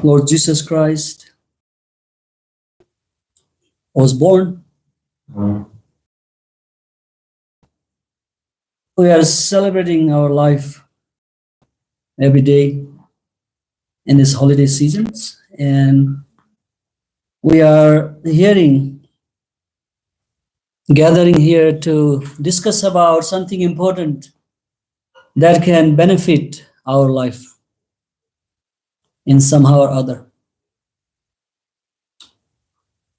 Lord Jesus Christ was born. We are celebrating our life every day in this holiday seasons, and we are gathering here to discuss about something important that can benefit our life in somehow or other.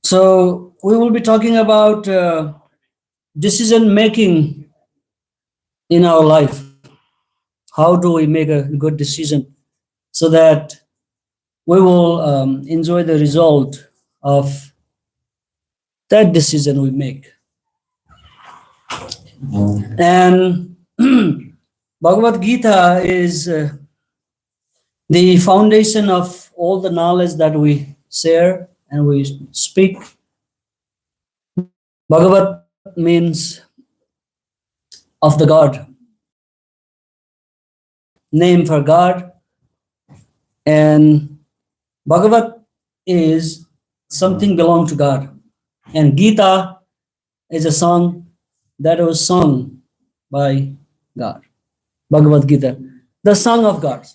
So we will be talking about decision making in our life. How do we make a good decision so that we will enjoy the result of that decision we make? And Bhagavad Gita is the foundation of all the knowledge that we share and we speak. Bhagavat means of the God, name for God, and Bhagavat is something belong to God, and Gita is a song that was sung by God. Bhagavad Gita, the song of God.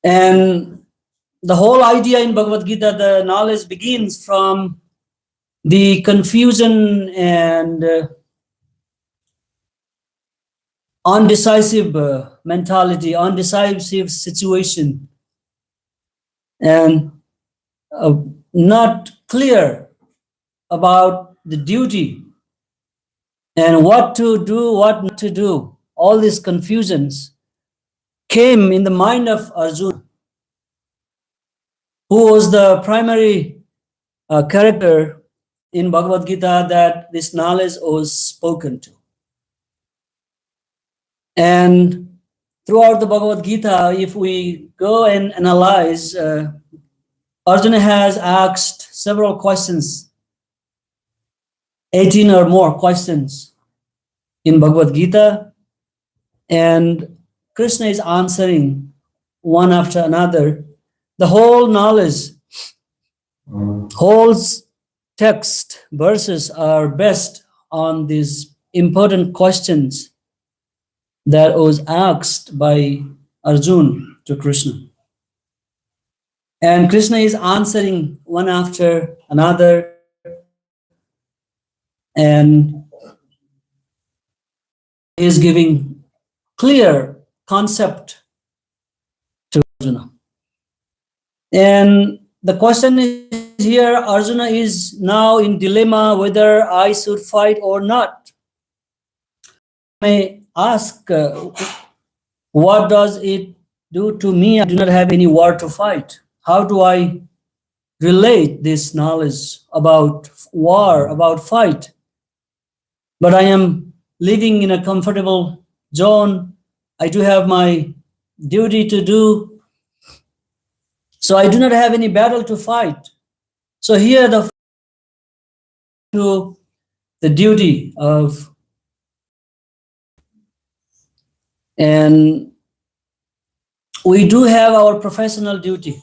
And the whole idea in Bhagavad Gita, the knowledge begins from the confusion and undecisive mentality, undecisive situation, and not clear about the duty and what to do, what not to do. All these confusions came in the mind of Arjuna, who was the primary character in Bhagavad Gita that this knowledge was spoken to. And throughout the Bhagavad Gita, if we go and analyze, Arjuna has asked several questions, 18 or more questions in Bhagavad Gita, and Krishna is answering one after another. The whole knowledge, whole text, verses are based on these important questions that was asked by Arjuna to Krishna. And Krishna is answering one after another, and is giving clear concept to Arjuna. And the question is here, Arjuna is now in dilemma whether I should fight or not. I may ask, what does it do to me? I do not have any war to fight. How do I relate this knowledge about war, about fight? But I am living in a comfortable zone. I do have my duty to do. So I do not have any battle to fight. So here the duty of, and we do have our professional duty.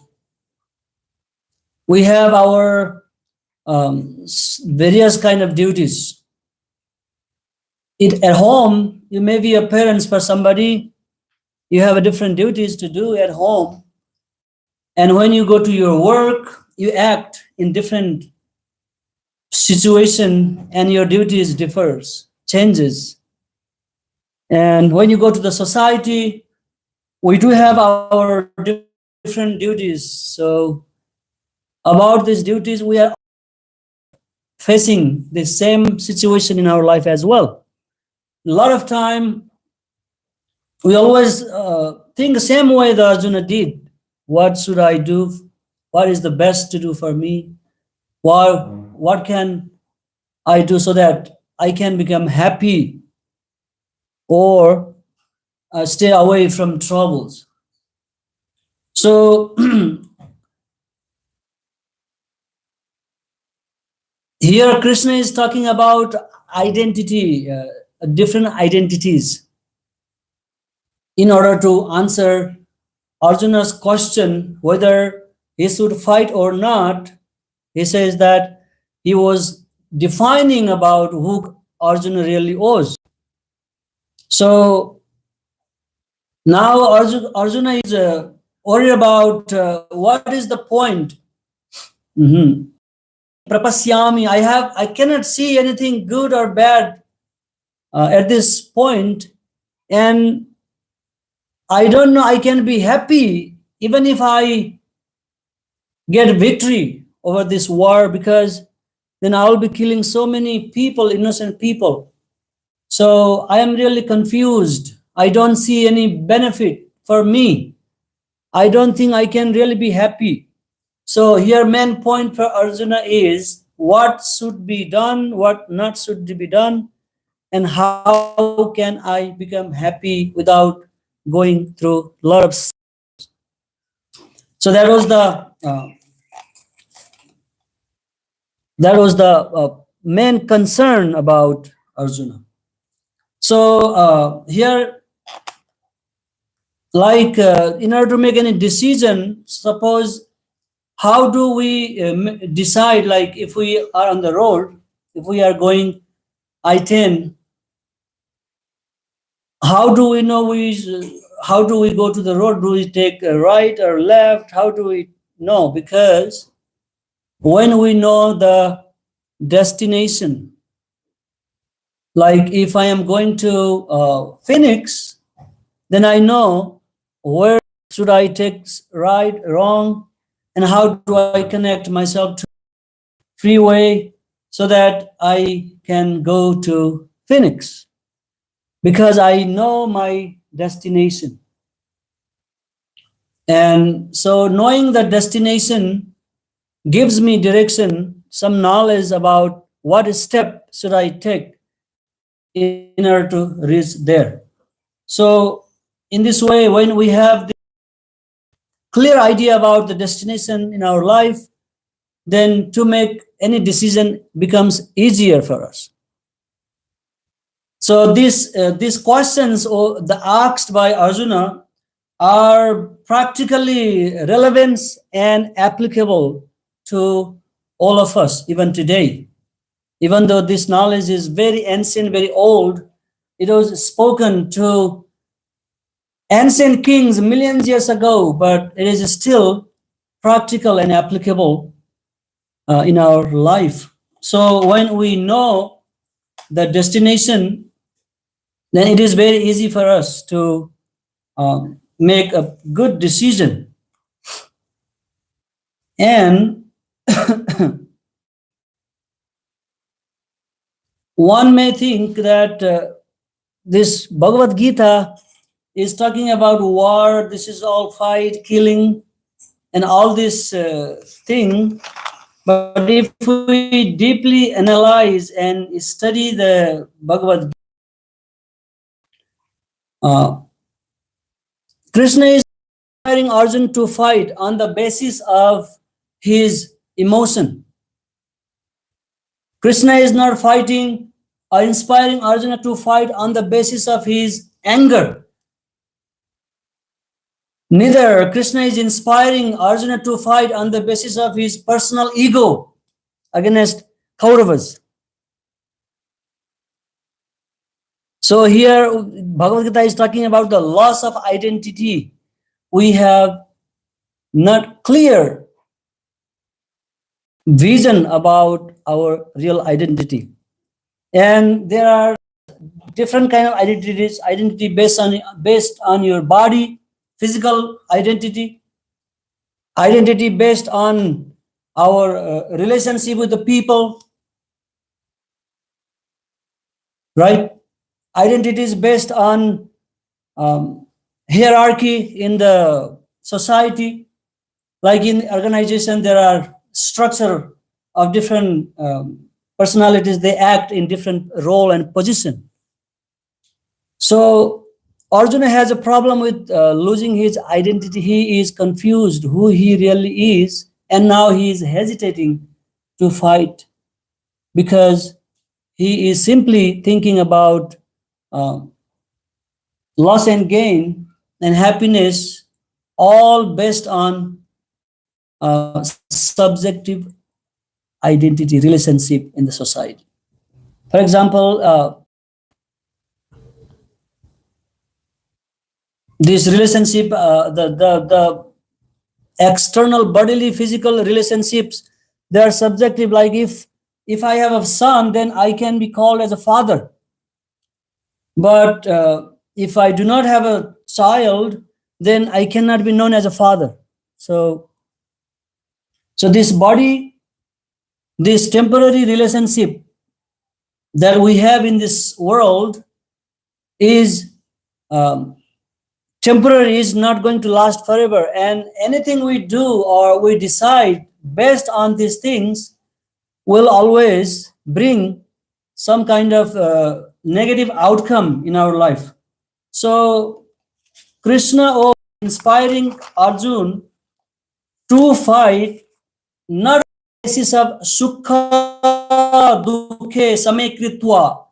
We have our various kind of duties. At home, you may be a parent for somebody. You have a different duties to do at home. And when you go to your work, you act in different situation and your duties differs, changes. And when you go to the society, we do have our different duties. So about these duties, we are facing the same situation in our life as well. A lot of time, we always think the same way that Arjuna did. What should I do? What is the best to do for me? What can I do so that I can become happy or stay away from troubles? So here Krishna is talking about identity, different identities. in order to answer Arjuna's question whether he should fight or not, he says that he was defining about who Arjuna really was. So now Arjuna is worried about what is the point. Mhm. Prapasyami, I cannot see anything good or bad at this point, and I don't know I can be happy even if I get victory over this war, because then I will be killing so many people, innocent people. So I am really confused. I don't see any benefit for me. I don't think I can really be happy. So here main point for Arjuna is what should be done, what not should be done, and how can I become happy without going through a lot of. So that was the main concern about Arjuna. So here, like in order to make any decision, suppose how do we decide, like if we are on the road, if we are going I-10, how do we know how do we go to the road? Do we take a right or left? How do we know? Because when we know the destination, like if I am going to Phoenix, then I know where should I take right, wrong, and how do I connect myself to freeway so that I can go to Phoenix, because I know my destination. And so knowing the destination gives me direction, some knowledge about what step should I take in order to reach there. So in this way, when we have the clear idea about the destination in our life, then to make any decision becomes easier for us. So these questions asked by Arjuna are practically relevant and applicable to all of us even today. Even though this knowledge is very ancient, very old, it was spoken to ancient kings millions years ago, but it is still practical and applicable in our life. So when we know the destination, then it is very easy for us to make a good decision. And one may think that this Bhagavad Gita is talking about war, this is all fight, killing, and all this thing. But if we deeply analyze and study the Bhagavad Gita, Krishna is inspiring Arjuna to fight on the basis of his emotion. Krishna is not fighting or inspiring Arjuna to fight on the basis of his anger. Neither Krishna is inspiring Arjuna to fight on the basis of his personal ego against Kauravas. So here Bhagavad Gita is talking about the loss of identity. We have not clear vision about our real identity. And there are different kind of identities, identity based on your body, physical identity, identity based on our relationship with the people, right? Identity is based on hierarchy in the society. Like in organization, there are structure of different personalities. They act in different role and position. So Arjuna has a problem with losing his identity. He is confused who he really is, and now he is hesitating to fight because he is simply thinking about loss and gain and happiness, all based on subjective identity relationship in the society. For example, this relationship, the external bodily physical relationships, they are subjective. Like if I have a son, then I can be called as a father. But if I do not have a child, then I cannot be known as a father. So this body, this temporary relationship that we have in this world is temporary, is not going to last forever. And anything we do or we decide based on these things will always bring some kind of negative outcome in our life. So Krishna was inspiring Arjun to fight not on the basis of sukha dukhe samekritva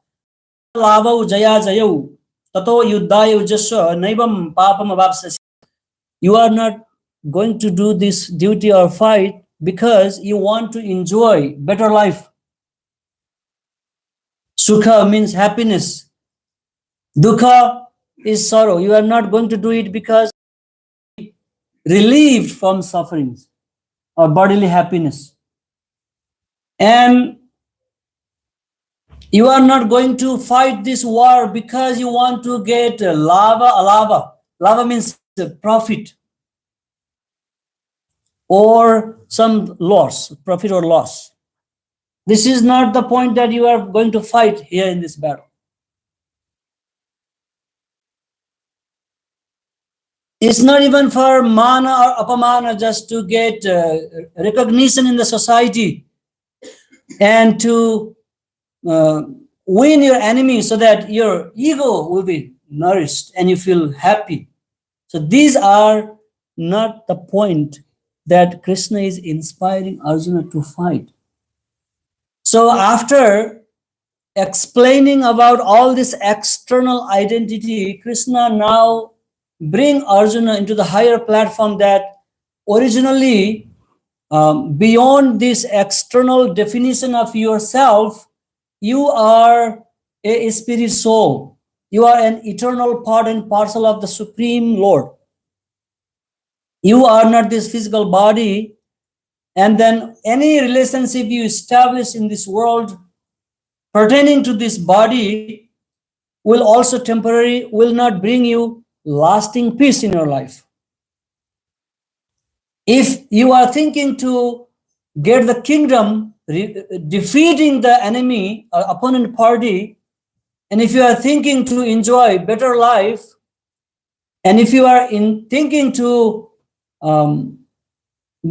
lavau jaya jayau tato yuddhaya ujasya naivam papam avapsasi. You are not going to do this duty or fight because you want to enjoy better life. Sukha means happiness. Dukha is sorrow. You are not going to do it because relieved from sufferings or bodily happiness. And you are not going to fight this war because you want to get lava, alava. Lava means profit or some loss, profit or loss. This is not the point that you are going to fight here in this battle. It's not even for mana or apamana, just to get recognition in the society and to win your enemy so that your ego will be nourished and you feel happy. So these are not the point that Krishna is inspiring Arjuna to fight. So after explaining about all this external identity, Krishna now bring Arjuna into the higher platform that originally, beyond this external definition of yourself, you are a spirit soul. You are an eternal part and parcel of the Supreme Lord. You are not this physical body, and then any relationship you establish in this world pertaining to this body will also temporary, will not bring you lasting peace in your life. If you are thinking to get the kingdom, defeating the enemy or opponent party, and if you are thinking to enjoy better life, and if you are thinking to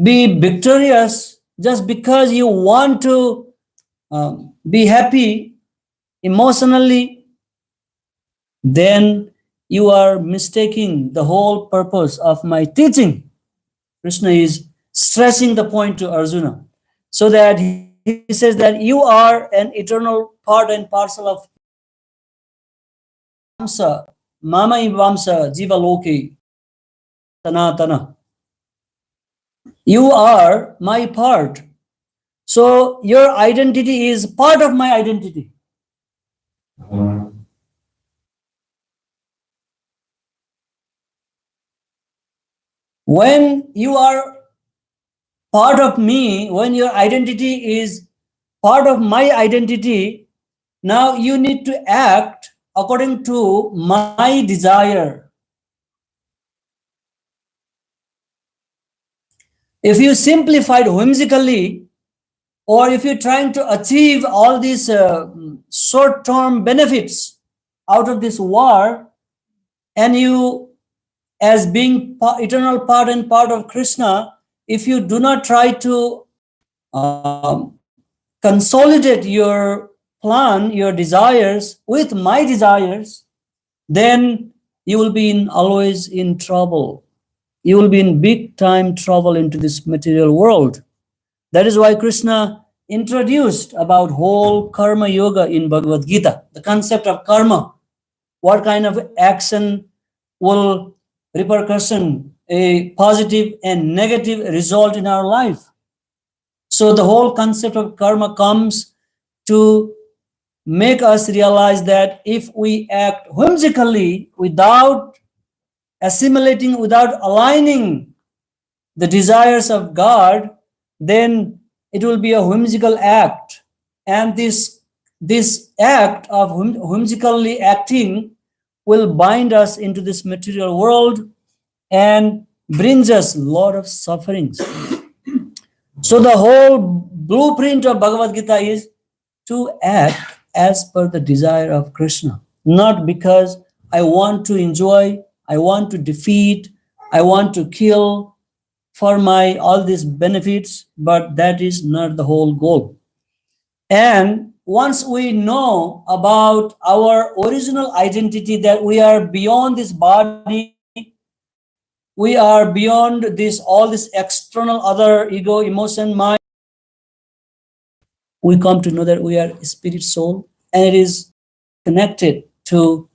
be victorious just because you want to be happy emotionally, then you are mistaking the whole purpose of my teaching. Krishna is stressing the point to Arjuna so that he says that you are an eternal part and parcel of Vamsa, Mama Vamsa, Jiva Loki, Tanatana. You are my part. So your identity is part of my identity. When you are part of me, when your identity is part of my identity, now you need to act according to my desire. If you simplified whimsically, or if you're trying to achieve all these short-term benefits out of this war, and you, as being eternal part and part of Krishna, if you do not try to consolidate your plan, your desires with my desires, then you will be always in trouble. You will be in big time trouble into this material world. That is why Krishna introduced about whole karma yoga in Bhagavad Gita, the concept of karma. What kind of action will repercussion, a positive and negative result in our life. So the whole concept of karma comes to make us realize that if we act whimsically without assimilating, without aligning the desires of God, then it will be a whimsical act. And this act of whimsically acting will bind us into this material world and brings us a lot of sufferings. So the whole blueprint of Bhagavad Gita is to act as per the desire of Krishna, not because I want to enjoy, I want to defeat, I want to kill for my all these benefits, but that is not the whole goal. And once we know about our original identity, that we are beyond this body, we are beyond this all this external other ego, emotion, mind, we come to know that we are spirit soul, and it is connected to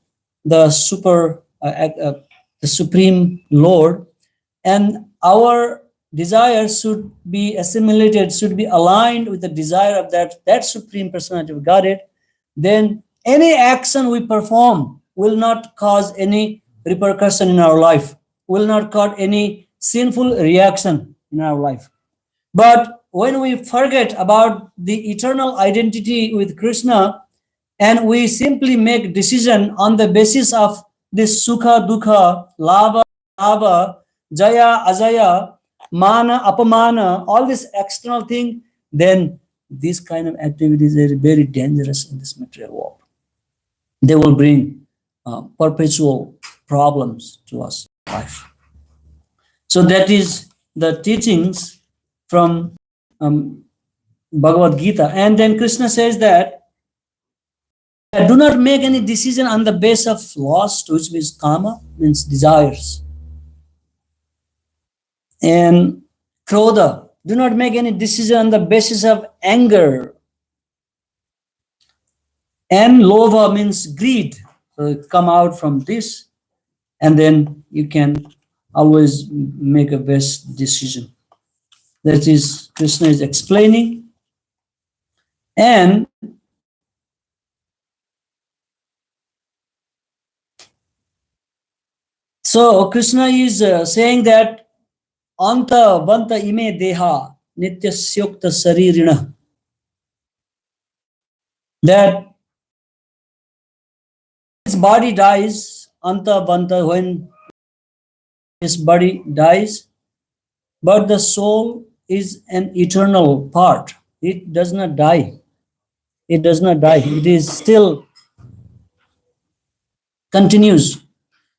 the the supreme Lord, and our desires should be assimilated, should be aligned with the desire of that supreme personality of Godhead. Then any action we perform will not cause any repercussion in our life, will not cause any sinful reaction in our life. But when we forget about the eternal identity with Krishna, and we simply make decision on the basis of this sukha, dukha, labha, jaya, ajaya, mana, apamana, all this external thing, then these kind of activities are very dangerous in this material world. They will bring perpetual problems to us in life. So that is the teachings from Bhagavad Gita. And then Krishna says that do not make any decision on the basis of lust, which means kama, means desires. And krodha, do not make any decision on the basis of anger. And lova means greed. So it come out from this, and then you can always make a best decision. That is, Krishna is explaining. And so Krishna is saying that anta banta ime deha nitya syukta saririna, that his body dies, anta banta, when his body dies, but the soul is an eternal part. It does not die. It does not die. It is still continues.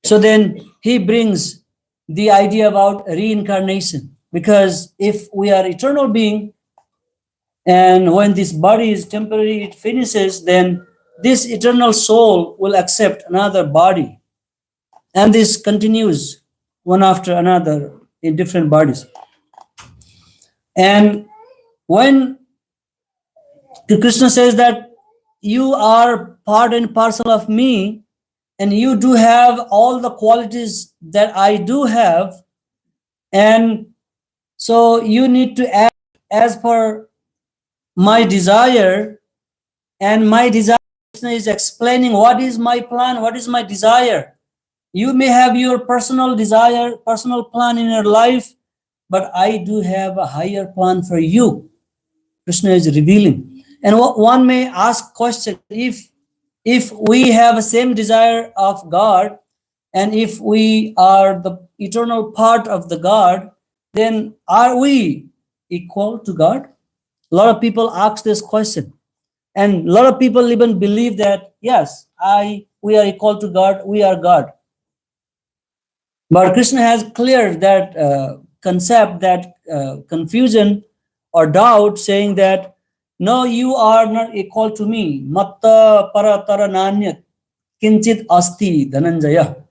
So then he brings the idea about reincarnation, because if we are eternal being, and when this body is temporary, it finishes, then this eternal soul will accept another body, and this continues one after another in different bodies. And when Krishna says that you are part and parcel of me, and you do have all the qualities that I do have, and so you need to act as per my desire. And my desire, Krishna is explaining what is my plan, what is my desire. You may have your personal desire, personal plan in your life, but I do have a higher plan for you. Krishna is revealing. And one may ask question, if we have the same desire of God, and if we are the eternal part of the God, then are we equal to God? A lot of people ask this question. And a lot of people even believe that, yes, we are equal to God, we are God. But Krishna has cleared that concept, that confusion or doubt, saying that, no, you are not equal to me. Matta paratara nanyat kinchit asti dhananjaya.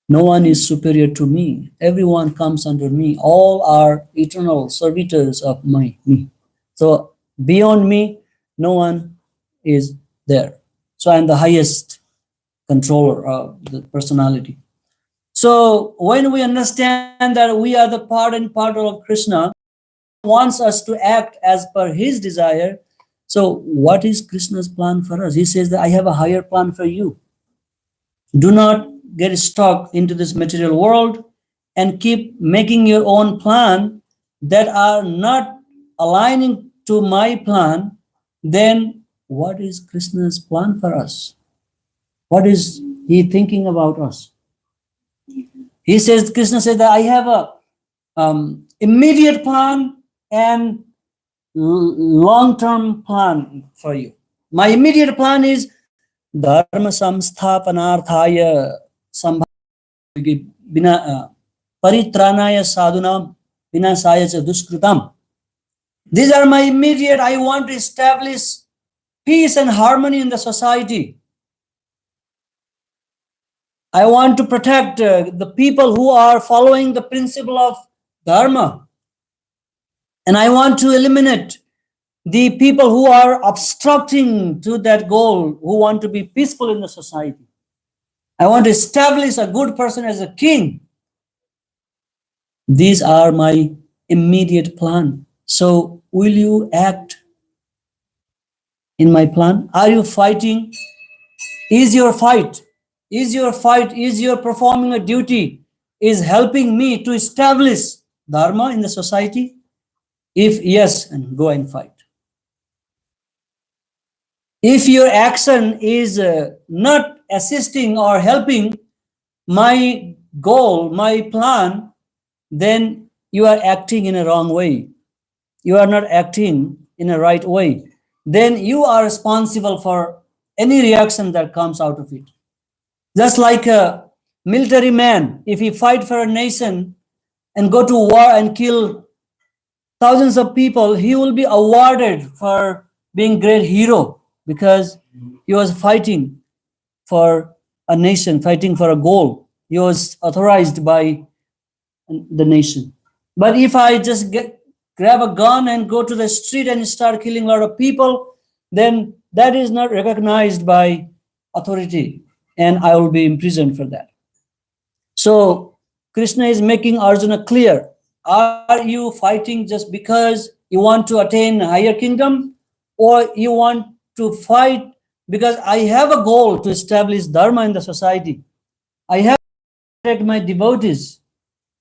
No one is superior to me. Everyone comes under me. All are eternal servitors of me. So beyond me, no one is there. So I am the highest controller of the personality. So when we understand that we are the part and parcel of Krishna, wants us to act as per his desire. So what is Krishna's plan for us? He says that I have a higher plan for you. Do not get stuck into this material world and keep making your own plan that are not aligning to my plan. Then what is Krishna's plan for us? What is he thinking about us? He says, Krishna says that I have a immediate plan and long-term plan for you. My immediate plan is dharma samsthapanarthaya bina paritranaya sadhunam vinasaya cha duskritam. These are my immediate. I want to establish peace and harmony in the society. I want to protect the people who are following the principle of dharma. And I want to eliminate the people who are obstructing to that goal, who want to be peaceful in the society. I want to establish a good person as a king. These are my immediate plan. So will you act in my plan? Are you fighting? Is your fight, is your performing a duty, is helping me to establish dharma in the society? If yes, and go and fight. If your action is not assisting or helping my goal, my plan, then you are acting in a wrong way. You are not acting in a right way. Then you are responsible for any reaction that comes out of it. Just like a military man, if he fight for a nation and go to war and kill thousands of people, he will be awarded for being great hero because he was fighting for a nation, fighting for a goal. He was authorized by the nation. But if I just grab a gun and go to the street and start killing a lot of people, then that is not recognized by authority, and I will be imprisoned for that. So Krishna is making Arjuna clear. Are you fighting just because you want to attain a higher kingdom, or you want to fight because I have a goal to establish dharma in the society? I have to protect my devotees.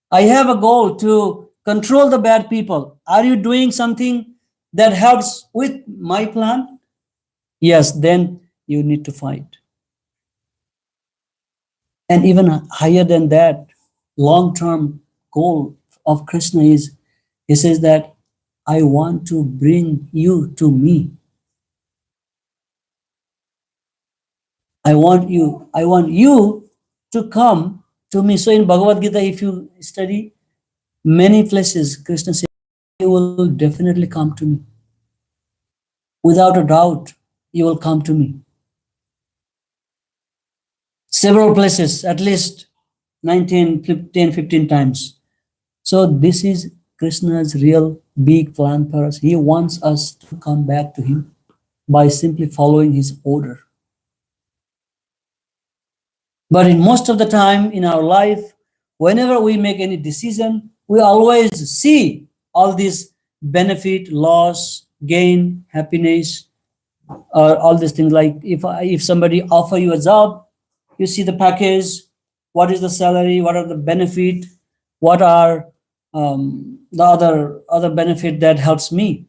I have a goal to control the bad people. Are you doing something that helps with my plan? Yes, then you need to fight. And even higher than that, long-term goal of Krishna is, he says that I want to bring you to me. I want you to come to me. So in Bhagavad Gita, if you study many places, Krishna says, you will definitely come to me. Without a doubt, you will come to me. Several places, at least 19, 15 times. So this is Krishna's real big plan for us. He wants us to come back to him by simply following his order. But in most of the time in our life, whenever we make any decision, we always see all these benefit, loss, gain, happiness, or all these things. Like if somebody offer you a job, you see the package, what is the salary, what are the benefit, what are the other benefit that helps me.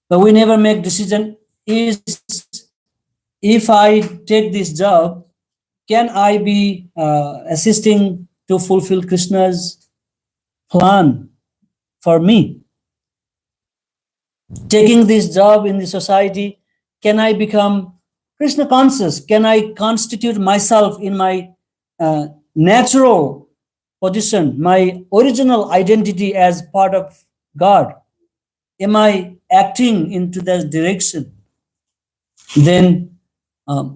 But we never make decision, is if I take this job, can I be assisting to fulfill Krishna's plan for me? Taking this job in the society, can I become Krishna conscious? Can I constitute myself in my natural position, my original identity as part of God? Am I acting into that direction? Then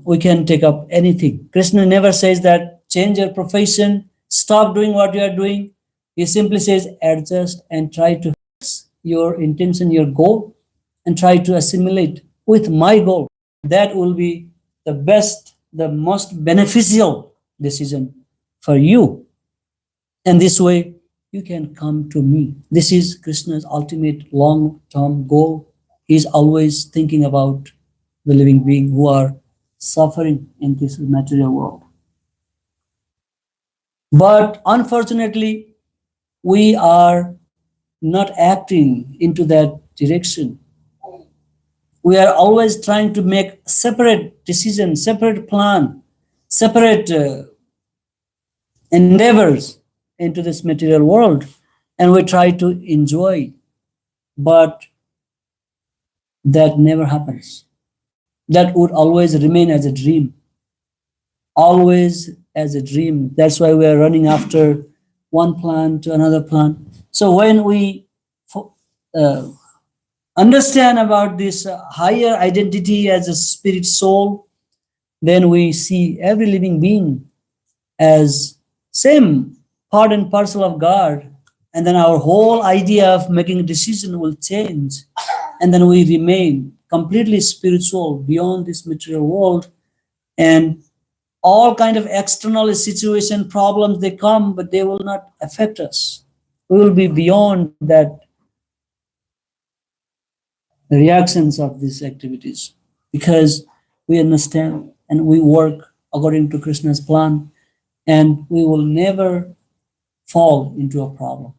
we can take up anything. Krishna never says that change your profession, stop doing what you are doing. He simply says adjust and try to fix your intention, your goal, and try to assimilate with my goal. That will be the best, the most beneficial decision for you. And this way, you can come to me. This is Krishna's ultimate long-term goal. He's always thinking about the living being who are suffering in this material world. But unfortunately, we are not acting into that direction. We are always trying to make separate decision, separate plan, separate endeavors into this material world, and we try to enjoy, but that never happens. That would always remain as a dream, always as a dream. That's why we are running after one plan to another plan. So when we uh, understand about this higher identity as a spirit soul, then we see every living being as same part and parcel of God. And then our whole idea of making a decision will change. And then we remain completely spiritual beyond this material world. And all kind of external situation problems, they come, but they will not affect us. We will be beyond that reactions of these activities because we understand and we work according to Krishna's plan, and we will never fall into a problem.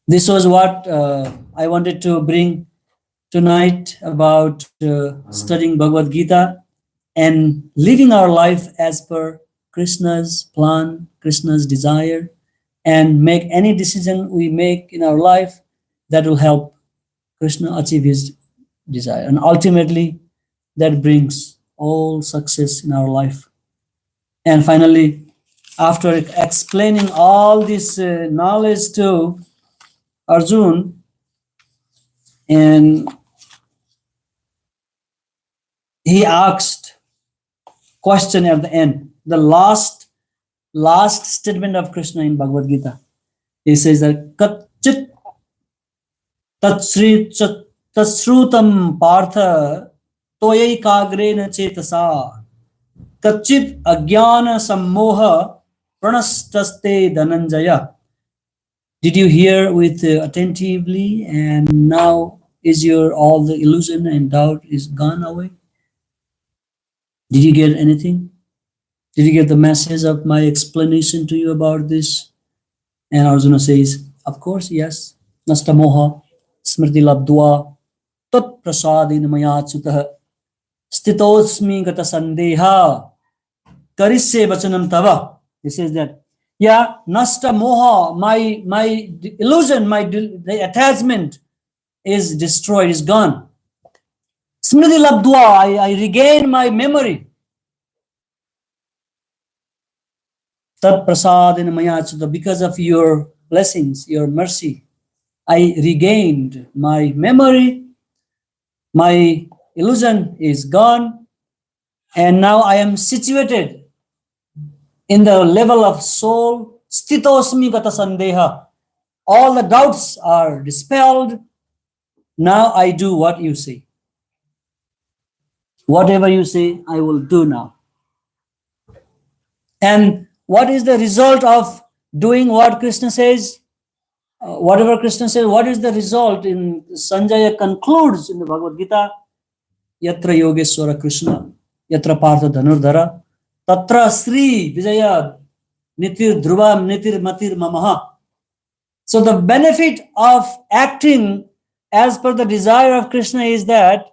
This was what I wanted to bring tonight about studying Bhagavad Gita and living our life as per Krishna's plan, Krishna's desire, and make any decision we make in our life that will help Krishna achieve his desire. And ultimately, that brings all success in our life. And finally, after explaining all this knowledge to Arjun, and he asked question at the end, the last statement of Krishna in Bhagavad Gita. He says that Katchit Tatsrutam Partha Toyaikagrena Chetasa Kachit Agyana Sammoha Pranastaste Dhananjaya. Did you hear with attentively, and now is your all the illusion and doubt is gone away? Did you get anything? Did you get the message of my explanation to you about this? And Arjuna says, of course, yes. Nastamoha smriti labdva tat prasadin mayachutah stitosmi gata sandeha karisye vachanam tava. He says that, yeah, nasta moha, my illusion, the attachment is destroyed, is gone. Smriti labdva, I regain my memory. Tat prasadin mayachutah, because of your blessings, your mercy, I regained my memory. My illusion is gone, and now I am situated in the level of soul. Stitosmi gata sandeha. All the doubts are dispelled. Now I do what you say. Whatever you say, I will do now. And what is the result of doing what Krishna says? Whatever Krishna says, what is the result? In Sanjaya concludes in the Bhagavad Gita, Yatra Yogeshwara Krishna, Yatra Partha Dhanurdhara, Tatra Sri Vijaya Nitir Dhruvam Nitir Matir Mamaha. So the benefit of acting as per the desire of Krishna is that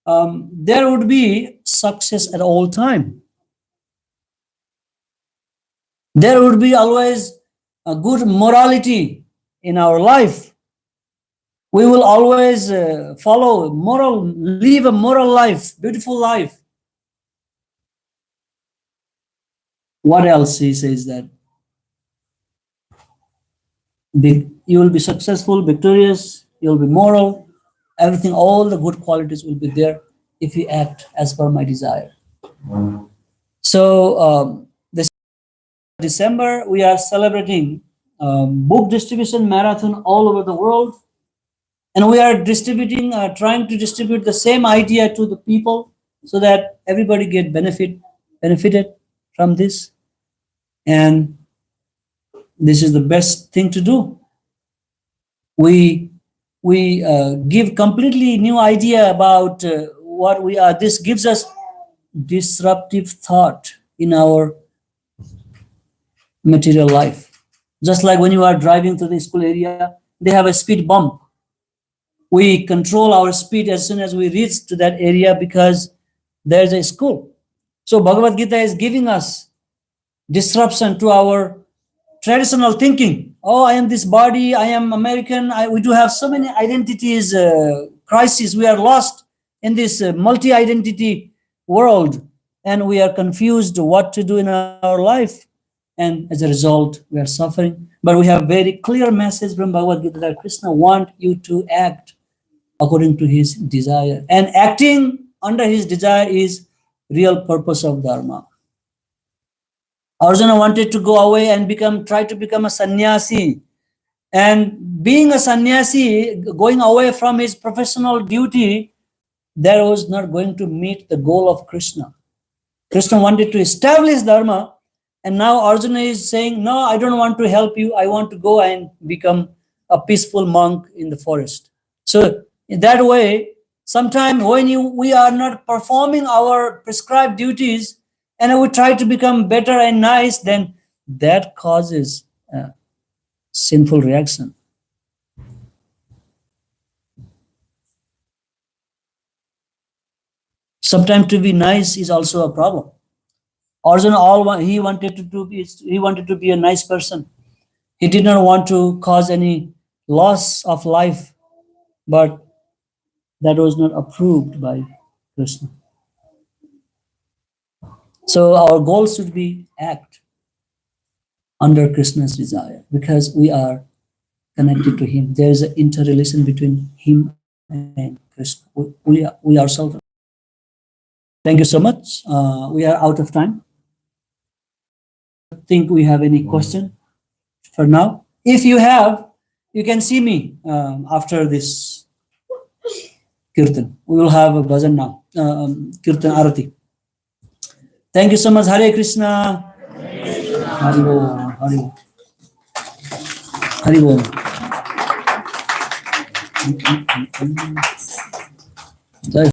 there would be success at all time. There would be always a good morality in our life. We will always follow moral, live a moral life, beautiful life. What else he says that? You will be successful, victorious, you will be moral, everything, all the good qualities will be there if you act as per my desire. So this December, we are celebrating book distribution marathon all over the world. And we are distributing, trying to distribute the same idea to the people so that everybody get benefited from this. And this is the best thing to do. We give completely new idea about what we are. This gives us disruptive thought in our material life. Just like when you are driving to the school area, they have a speed bump. We control our speed as soon as we reach to that area because there's a school. So Bhagavad Gita is giving us disruption to our traditional thinking. Oh, I am this body, I am American. We do have so many identities, crises. We are lost in this multi-identity world, and we are confused what to do in our life. And as a result, we are suffering. But we have very clear message from Bhagavad Gita that Krishna wants you to act according to his desire. And acting under his desire is real purpose of Dharma. Arjuna wanted to go away and try to become a sannyasi. And being a sannyasi, going away from his professional duty, that was not going to meet the goal of Krishna. Krishna wanted to establish Dharma, and now Arjuna is saying, no, I don't want to help you. I want to go and become a peaceful monk in the forest. So in that way, sometimes when we are not performing our prescribed duties and we try to become better and nice, then that causes a sinful reaction. Sometimes to be nice is also a problem. Arjuna, he wanted to be a nice person. He did not want to cause any loss of life, but that was not approved by Krishna. So our goal should be act under Krishna's desire because we are connected to him. There is an interrelation between him and Krishna. We ourselves. Thank you so much. We are out of time. I think we have any question for now. If you have, you can see me after this Kirtan. We will have a bhajan now. Kirtan Arati. Thank you so much. Hare Krishna. Hari Bol. Hari Bol. Hari Bol.